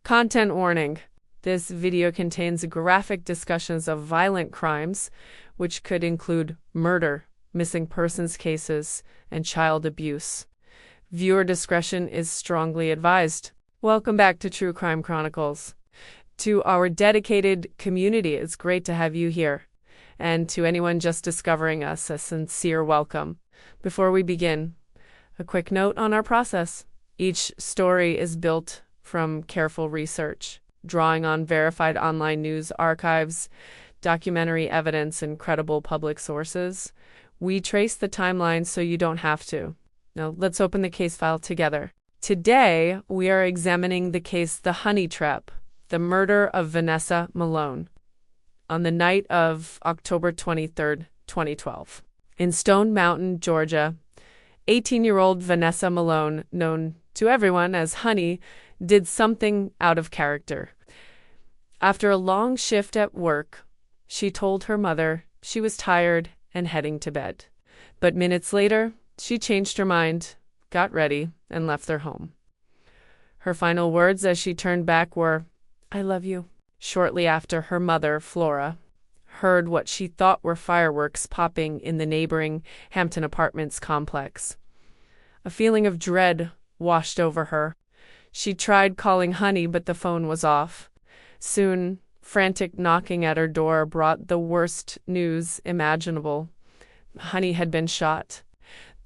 Content warning. This video contains graphic discussions of violent crimes, which could include murder, missing persons cases, and child abuse. Viewer discretion is strongly advised. Welcome back to True Crime Chronicles. To our dedicated community, it's great to have you here. And to anyone just discovering us, a sincere welcome. Before we begin, a quick note on our process. Each story is built from careful research, drawing on verified online news archives, documentary evidence, and credible public sources. We trace the timeline so you don't have to. Now, let's open the case file together. Today, we are examining the case The Honey Trap, the murder of Vanessa Malone, on the night of October 23, 2012. In Stone Mountain, Georgia, 18-year-old Vanessa Malone, known to everyone as Honey, did something out of character. After a long shift at work, she told her mother she was tired and heading to bed. But minutes later, she changed her mind, got ready, and left their home. Her final words as she turned back were, "I love you." Shortly after, her mother, Flora, heard what she thought were fireworks popping in the neighboring Hampton Apartments complex. A feeling of dread washed over her. She tried calling Honey, but the phone was off. Soon, frantic knocking at her door brought the worst news imaginable. Honey had been shot.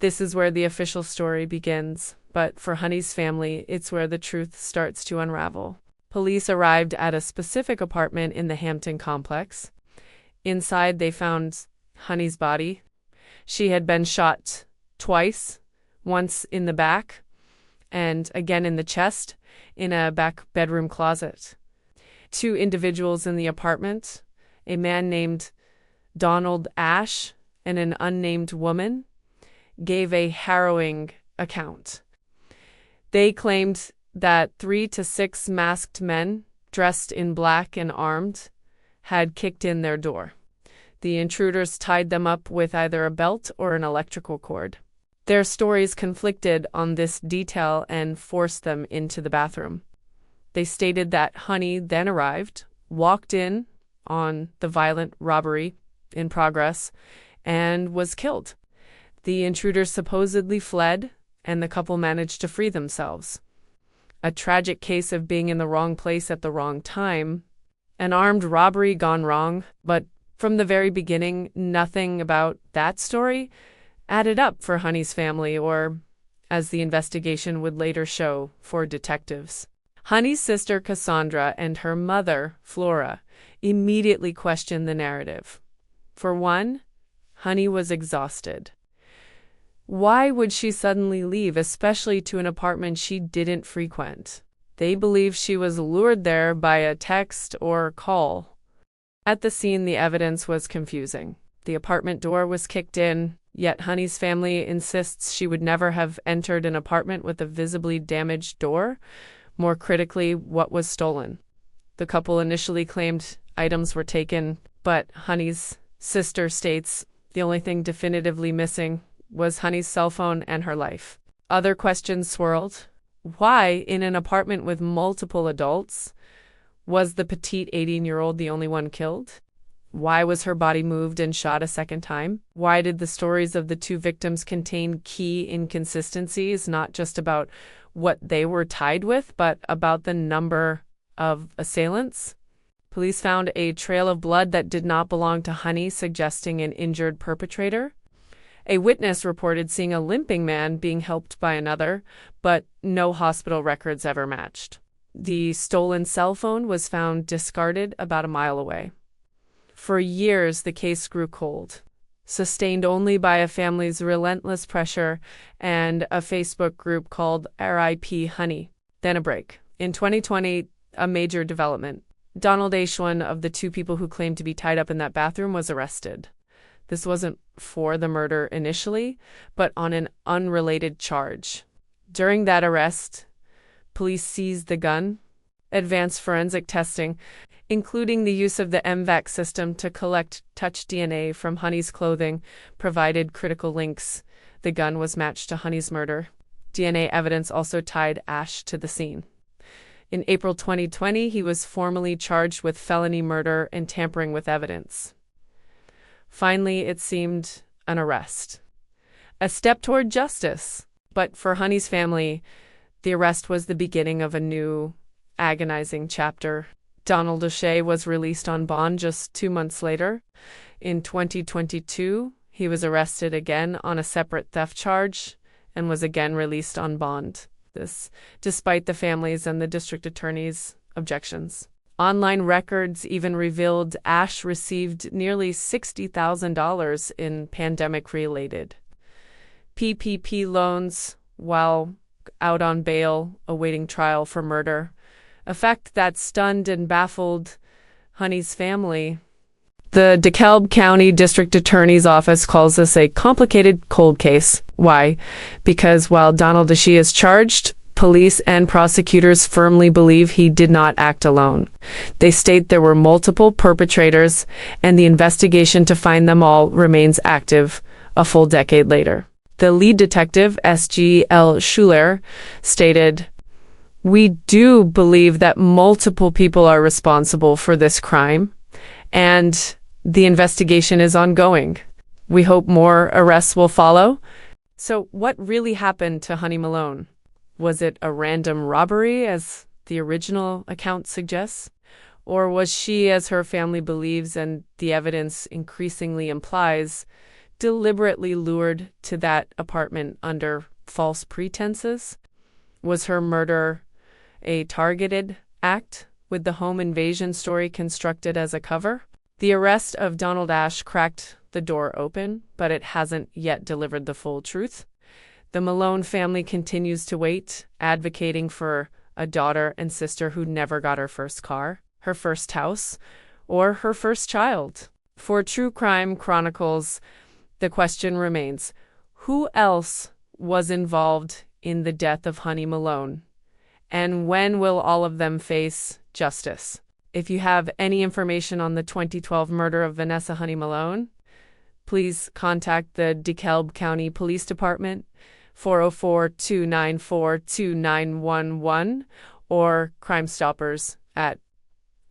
This is where the official story begins, but for Honey's family, it's where the truth starts to unravel. Police arrived at a specific apartment in the Hampton complex. Inside, they found Honey's body. She had been shot twice, once in the back and again in the chest, in a back bedroom closet. Two individuals in the apartment, a man named Donald Ash and an unnamed woman, gave a harrowing account. They claimed that 3 to 6 masked men, dressed in black and armed, had kicked in their door. The intruders tied them up with either a belt or an electrical cord. Their stories conflicted on this detail and forced them into the bathroom. They stated that Honey then arrived, walked in on the violent robbery in progress, and was killed. The intruders supposedly fled, and the couple managed to free themselves. A tragic case of being in the wrong place at the wrong time. An armed robbery gone wrong, but from the very beginning, nothing about that story added up for Honey's family or, as the investigation would later show, for detectives. Honey's sister Cassandra and her mother, Flora, immediately questioned the narrative. For one, Honey was exhausted. Why would she suddenly leave, especially to an apartment she didn't frequent? They believed she was lured there by a text or call. At the scene, the evidence was confusing. The apartment door was kicked in, yet Honey's family insists she would never have entered an apartment with a visibly damaged door. More critically, what was stolen? The couple initially claimed items were taken, but Honey's sister states the only thing definitively missing was Honey's cell phone and her life. Other questions swirled. Why, in an apartment with multiple adults, was the petite 18-year-old the only one killed? Why was her body moved and shot a second time? Why did the stories of the two victims contain key inconsistencies, not just about what they were tied with, but about the number of assailants? Police found a trail of blood that did not belong to Honey, suggesting an injured perpetrator. A witness reported seeing a limping man being helped by another, but no hospital records ever matched. The stolen cell phone was found discarded about a mile away. For years, the case grew cold, sustained only by a family's relentless pressure and a Facebook group called RIP Honey. Then a break. In 2020, a major development. Donald Ash, one of the two people who claimed to be tied up in that bathroom, was arrested. This wasn't for the murder initially, but on an unrelated charge. During that arrest, police seized the gun, advanced forensic testing, including the use of the MVAC system to collect touch DNA from Honey's clothing, provided critical links. The gun was matched to Honey's murder. DNA evidence also tied Ash to the scene. In April 2020, he was formally charged with felony murder and tampering with evidence. Finally, it seemed an arrest. A step toward justice. But for Honey's family, the arrest was the beginning of a new, agonizing chapter. Donald O'Shea was released on bond just 2 months later. In 2022, he was arrested again on a separate theft charge and was again released on bond. This, despite the family's and the district attorney's objections. Online records even revealed Ash received nearly $60,000 in pandemic-related PPP loans while out on bail awaiting trial for murder, a fact that stunned and baffled Honey's family. The DeKalb County District Attorney's Office calls this a complicated cold case. Why? Because while Donald O'Shea is charged, police and prosecutors firmly believe he did not act alone. They state there were multiple perpetrators, and the investigation to find them all remains active a full decade later. The lead detective, S.G.L. Schuler, stated, "We do believe that multiple people are responsible for this crime, and the investigation is ongoing. We hope more arrests will follow." So what really happened to Honey Malone? Was it a random robbery, as the original account suggests? Or was she, as her family believes and the evidence increasingly implies, deliberately lured to that apartment under false pretenses? Was her murder a targeted act, with the home invasion story constructed as a cover? The arrest of Donald Ash cracked the door open, but it hasn't yet delivered the full truth. The Malone family continues to wait, advocating for a daughter and sister who never got her first car, her first house, or her first child. For True Crime Chronicles, the question remains, who else was involved in the death of Honey Malone? And when will all of them face justice? If you have any information on the 2012 murder of Vanessa Honey Malone, please contact the DeKalb County Police Department, 404-294-2911, or Crime Stoppers at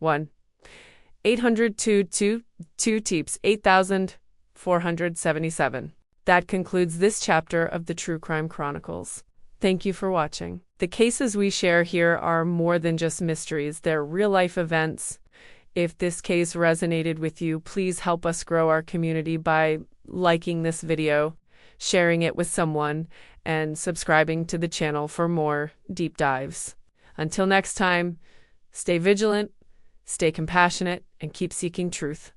1-800-222-TEEPS 8477. That concludes this chapter of the True Crime Chronicles. Thank you for watching. The cases we share here are more than just mysteries, they're real-life events. If this case resonated with you, please help us grow our community by liking this video, sharing it with someone, and subscribing to the channel for more deep dives. Until next time, stay vigilant, stay compassionate, and keep seeking truth.